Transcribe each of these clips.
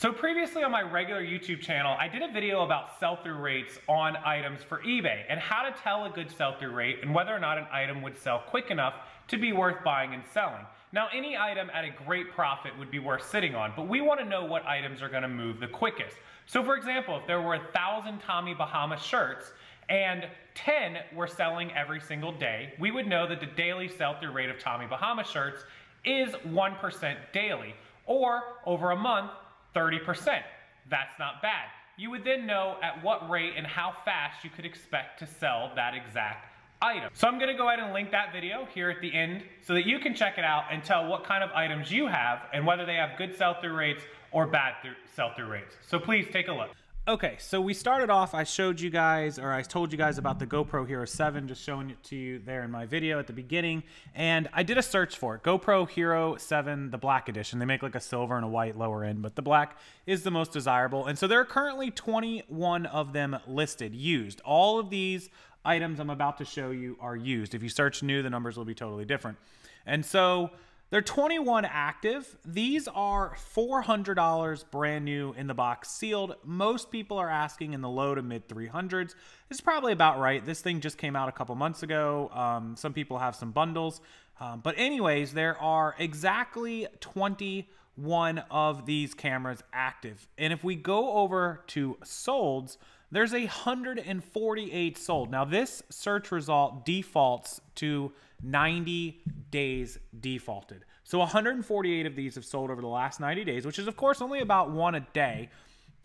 So previously on my regular YouTube channel, I did a video about sell-through rates on items for eBay and how to tell a good sell-through rate and whether or not an item would sell quick enough to be worth buying and selling. Now, any item at a great profit would be worth sitting on, but we want to know what items are going to move the quickest. So for example, if there were 1,000 Tommy Bahama shirts and 10 were selling every single day, we would know that the daily sell-through rate of Tommy Bahama shirts is 1% daily, or over a month, 30%. That's not bad. You would then know at what rate and how fast you could expect to sell that exact item. So I'm gonna go ahead and link that video here at the end so that you can check it out and tell what kind of items you have and whether they have good sell-through rates or bad sell-through rates. So please take a look. Okay, so we started off, I showed you guys, or I told you guys about the GoPro Hero 7, just showing it to you there in my video at the beginning, and I did a search for it. GoPro Hero 7, the black edition. They make like a silver and a white lower end, but the black is the most desirable, and so there are currently 21 of them listed, used. All of these items I'm about to show you are used. If you search new, the numbers will be totally different. And so there are 21 active. These are $400 brand new in the box sealed. Most people are asking in the low to mid 300s. It's probably about right. This thing just came out a couple months ago. Some people have some bundles. But anyways, there are exactly 21 of these cameras active. And if we go over to solds, there's 148 sold. Now this search result defaults to 90 days defaulted. So 148 of these have sold over the last 90 days, which is of course only about one a day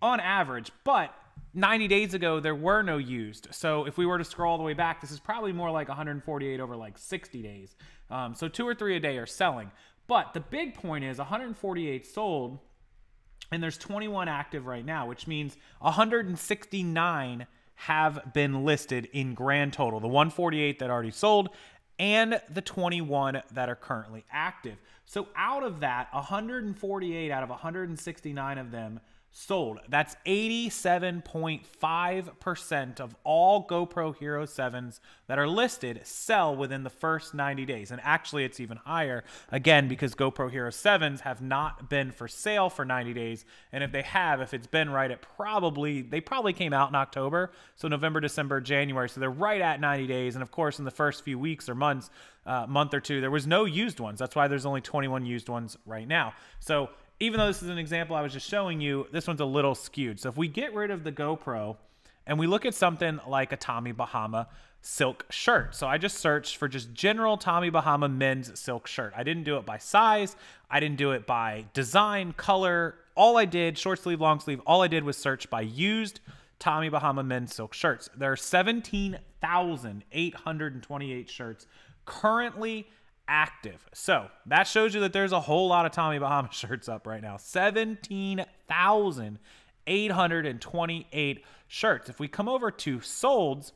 on average, but 90 days ago there were no used. So if we were to scroll all the way back, this is probably more like 148 over like 60 days. So 2 or 3 a day are selling. But the big point is 148 sold, and there's 21 active right now, which means 169 have been listed in grand total. The 148 that already sold and the 21 that are currently active. So out of that, 148 out of 169 of them sold. That's 87.5% of all GoPro Hero 7s that are listed sell within the first 90 days. And actually it's even higher, again, because GoPro Hero 7s have not been for sale for 90 days. And if they have, if it's been right, they probably came out in October. So November, December, January. So they're right at 90 days. And of course, in the first few weeks or months, month or two, there was no used ones. That's why there's only 21 used ones right now. So even though this is an example I was just showing you, this one's a little skewed. So if we get rid of the GoPro and we look at something like a Tommy Bahama silk shirt. So I just searched for just general Tommy Bahama men's silk shirt. I didn't do it by size. I didn't do it by design, color. All I did, short sleeve, long sleeve, all I did was search by used Tommy Bahama men's silk shirts. There are 17,828 shirts currently active. So that shows you that there's a whole lot of Tommy Bahama shirts up right now. 17,828 shirts. If we come over to solds,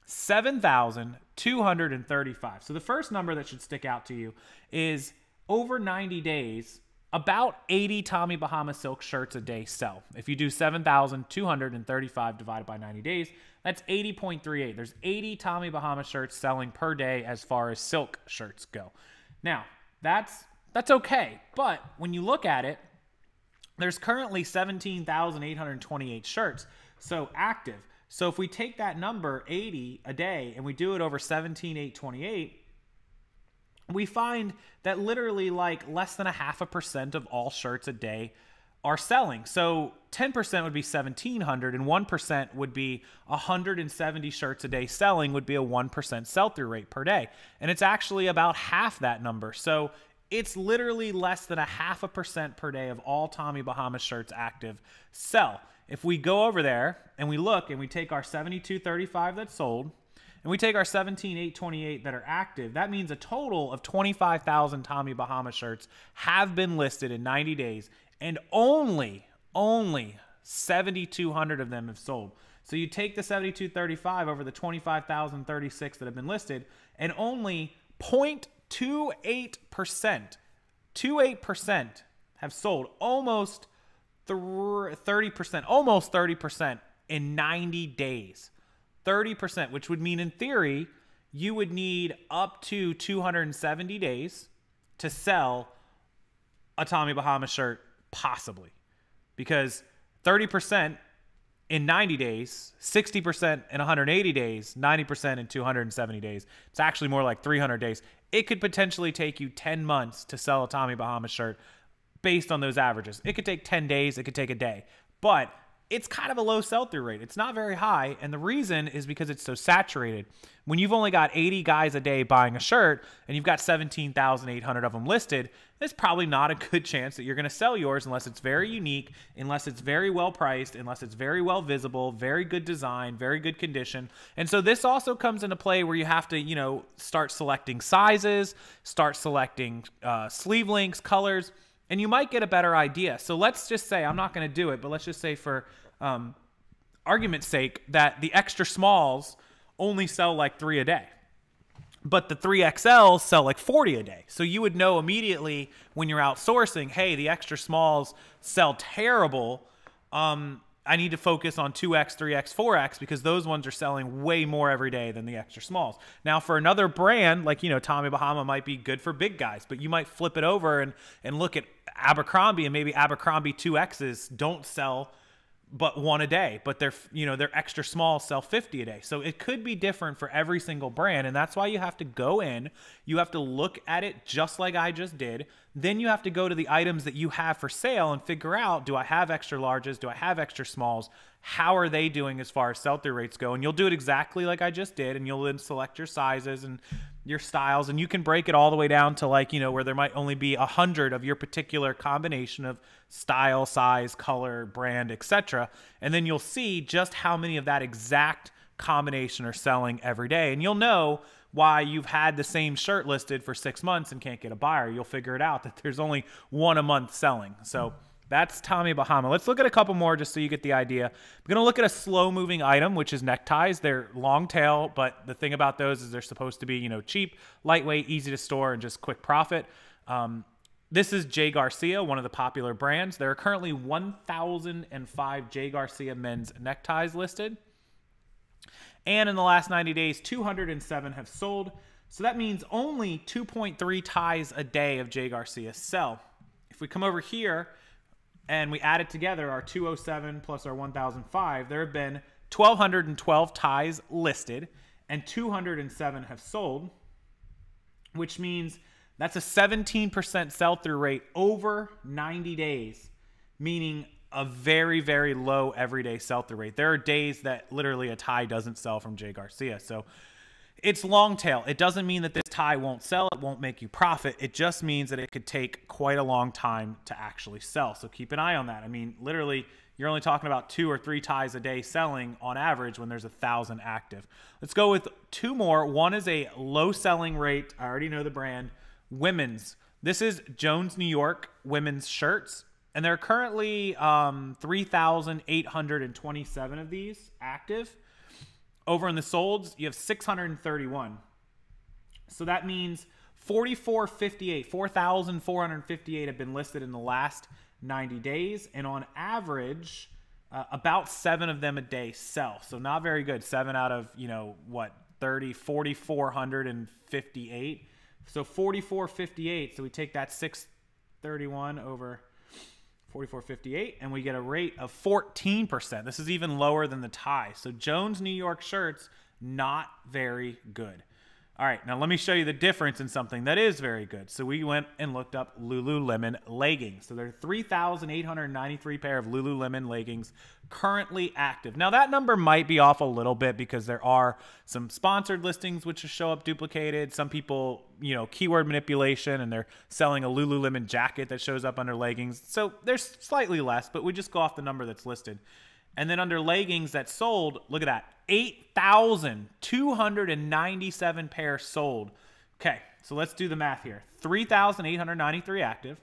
7,235. So the first number that should stick out to you is over 90 days, about 80 Tommy Bahama silk shirts a day sell. If you do 7,235 divided by 90 days, that's 80.38. There's 80 Tommy Bahama shirts selling per day as far as silk shirts go. Now, that's okay. But when you look at it, there's currently 17,828 shirts, so active. So if we take that number, 80 a day, and we do it over 17,828, we find that literally like less than 0.5% of all shirts a day are selling. So 10% would be 1,700 and 1% would be 170 shirts a day selling would be a 1% sell-through rate per day. And it's actually about half that number. So it's literally less than 0.5% per day of all Tommy Bahama shirts active sell. If we go over there and we look and we take our 7,235 that's sold, and we take our 17,828 that are active, that means a total of 25,000 Tommy Bahama shirts have been listed in 90 days, and only 7,200 of them have sold. So you take the 7,235 over the 25,036 that have been listed, and only 0.28% have sold. Almost 30% in 90 days. 30%, which would mean in theory, you would need up to 270 days to sell a Tommy Bahama shirt, possibly. because 30% in 90 days, 60% in 180 days, 90% in 270 days. It's actually more like 300 days. It could potentially take you 10 months to sell a Tommy Bahama shirt based on those averages. It could take 10 days. It could take a day. But it's kind of a low sell-through rate. It's not very high, and the reason is because it's so saturated. When you've only got 80 guys a day buying a shirt, and you've got 17,800 of them listed, there's probably not a good chance that you're going to sell yours unless it's very unique, unless it's very well priced, unless it's very well visible, very good design, very good condition. And so this also comes into play where you have to, you know, start selecting sizes, start selecting sleeve lengths, colors, and you might get a better idea. So let's just say, I'm not going to do it, but let's just say for argument's sake that the extra smalls only sell like 3 a day, but the 3XLs sell like 40 a day. So you would know immediately when you're outsourcing, hey, the extra smalls sell terrible. I need to focus on 2X, 3X, 4X because those ones are selling way more every day than the extra smalls. Now for another brand, like, you know, Tommy Bahama might be good for big guys, but you might flip it over and look at Abercrombie, and maybe Abercrombie 2Xs don't sell but 1 a day, but they're, you know, their extra small sell 50 a day. So it could be different for every single brand. And that's why you have to go in, you have to look at it just like I just did. Then you have to go to the items that you have for sale and figure out, do I have extra larges? Do I have extra smalls? How are they doing as far as sell-through rates go? And you'll do it exactly like I just did. And you'll then select your sizes and your styles, and you can break it all the way down to, like, you know, where there might only be 100 of your particular combination of style, size, color, brand, etc. And then you'll see just how many of that exact combination are selling every day. And you'll know why you've had the same shirt listed for 6 months and can't get a buyer. You'll figure it out that there's only 1 a month selling. So that's Tommy Bahama. Let's look at a couple more just so you get the idea. We're going to look at a slow-moving item, which is neckties. They're long tail, but the thing about those is they're supposed to be, you know, cheap, lightweight, easy to store, and just quick profit. This is J. Garcia, one of the popular brands. There are currently 1,005 J. Garcia men's neckties listed. And in the last 90 days, 207 have sold. So that means only 2.3 ties a day of J. Garcia sell. If we come over here and we add it together, our 207 plus our 1,005, there have been 1,212 ties listed and 207 have sold, which means that's a 17% sell-through rate over 90 days, meaning a very, very low everyday sell-through rate. There are days that literally a tie doesn't sell from J. Garcia. So it's long tail. It doesn't mean that this tie won't sell. It won't make you profit. It just means that it could take quite a long time to actually sell. So keep an eye on that. I mean, literally, you're only talking about 2 or 3 ties a day selling on average when there's 1,000 active. Let's go with 2 more. One is a low selling rate. I already know the brand. Women's. This is Jones, New York women's shirts. And there are currently 3,827 of these active. Over in the solds, you have 631. So that means 4,458 have been listed in the last 90 days. And on average, about 7 of them a day sell. So not very good. 7 out of, you know, what, 4,458. So 4,458. So we take that 631 over 4,458, and we get a rate of 14%. This is even lower than the tie. So Jones New York shirts, not very good. All right, now let me show you the difference in something that is very good. So we went and looked up Lululemon leggings. So there are 3,893 pair of Lululemon leggings currently active. Now that number might be off a little bit because there are some sponsored listings which show up duplicated. Some people, you know, keyword manipulation, and they're selling a Lululemon jacket that shows up under leggings. So there's slightly less, but we just go off the number that's listed. And then under leggings that sold, look at that, 8,297 pairs sold. Okay, so let's do the math here. 3,893 active,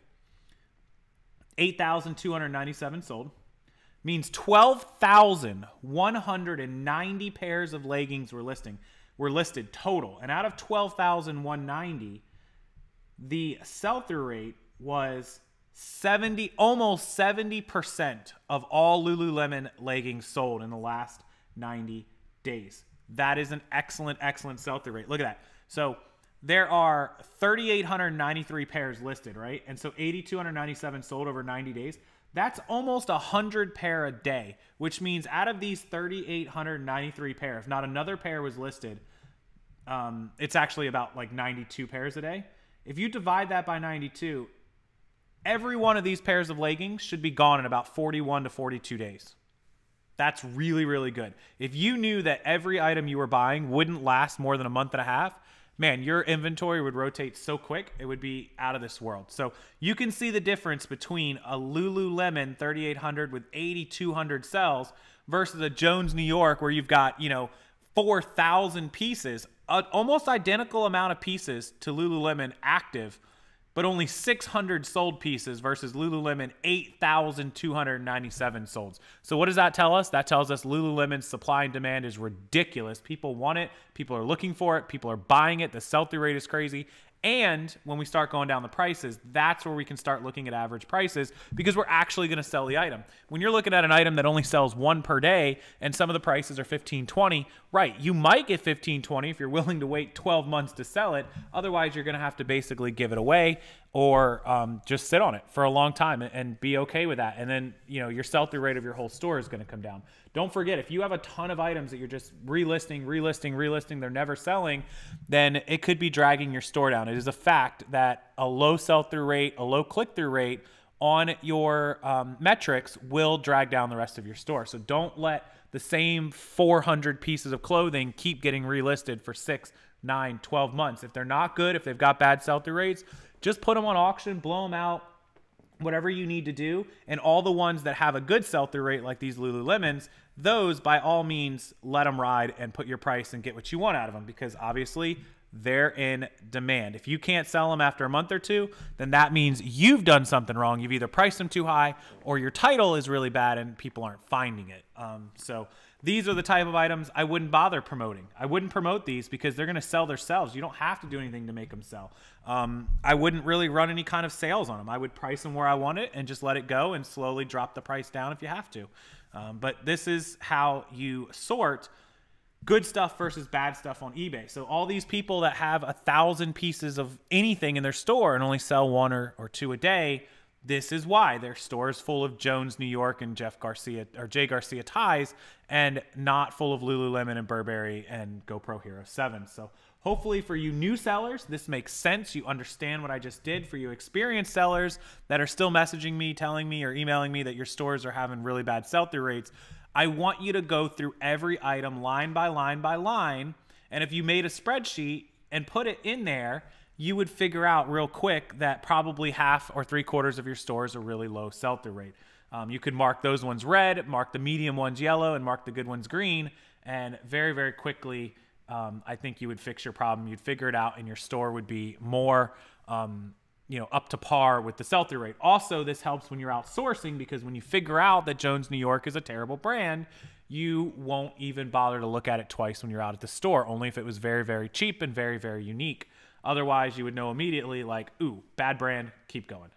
8,297 sold, means 12,190 pairs of leggings were listed total. And out of 12,190, the sell-through rate was almost 70% of all Lululemon leggings sold in the last 90 days. That is an excellent, excellent sell-through rate. Look at that. So there are 3,893 pairs listed, right? And so 8,297 sold over 90 days. That's almost 100 pair a day, which means out of these 3,893 pair, if not another pair was listed, it's actually about like 92 pairs a day. If you divide that by 92, every one of these pairs of leggings should be gone in about 41 to 42 days. That's really, really good. If you knew that every item you were buying wouldn't last more than a month and a half, man, your inventory would rotate so quick, it would be out of this world. So you can see the difference between a Lululemon 3,800 with 8,200 cells versus a Jones New York where you've got, 4,000 pieces, an almost identical amount of pieces to Lululemon active, but only 600 sold pieces versus Lululemon 8,297 sold. So what does that tell us? That tells us Lululemon's supply and demand is ridiculous. People want it. People are looking for it. People are buying it. The sell-through rate is crazy. And when we start going down the prices, that's where we can start looking at average prices because we're actually going to sell the item. When you're looking at an item that only sells one per day and some of the prices are $15, $20, right, you might get $15, $20 if you're willing to wait 12 months to sell it. Otherwise, you're going to have to basically give it away or just sit on it for a long time and be okay with that. And then, your sell-through rate of your whole store is going to come down. Don't forget, if you have a ton of items that you're just relisting, they're never selling, then it could be dragging your store down. It is a fact that a low sell-through rate, a low click-through rate on your metrics will drag down the rest of your store. So don't let the same 400 pieces of clothing keep getting relisted for 6, 9, 12 months. If they're not good, if they've got bad sell-through rates, just put them on auction, blow them out, whatever you need to do. And all the ones that have a good sell-through rate like these Lululemons, those by all means let them ride and put your price and get what you want out of them because obviously they're in demand. If you can't sell them after a month or two, then that means you've done something wrong. You've either priced them too high or your title is really bad and people aren't finding it. So these are the type of items I wouldn't bother promoting. I wouldn't promote these because they're going to sell themselves. You don't have to do anything to make them sell. I wouldn't really run any kind of sales on them. I would price them where I want it and just let it go and slowly drop the price down if you have to. But this is how you sort good stuff versus bad stuff on eBay. So all these people that have 1,000 pieces of anything in their store and only sell one or two a day, this is why their store is full of Jones New York and Jay Garcia ties and not full of Lululemon and Burberry and GoPro Hero 7. So hopefully for you new sellers, this makes sense. You understand what I just did. For you experienced sellers that are still messaging me, telling me or emailing me that your stores are having really bad sell-through rates, I want you to go through every item line by line by line. And if you made a spreadsheet and put it in there, you would figure out real quick that probably half or 3/4 of your stores are really low sell-through rate. You could mark those ones red, mark the medium ones yellow, and mark the good ones green. And very, very quickly, I think you would fix your problem. You'd figure it out, and your store would be more up to par with the sell-through rate. Also, this helps when you're outsourcing because when you figure out that Jones New York is a terrible brand, you won't even bother to look at it twice when you're out at the store, only if it was very, very cheap and very, very unique. Otherwise, you would know immediately like, ooh, bad brand, keep going.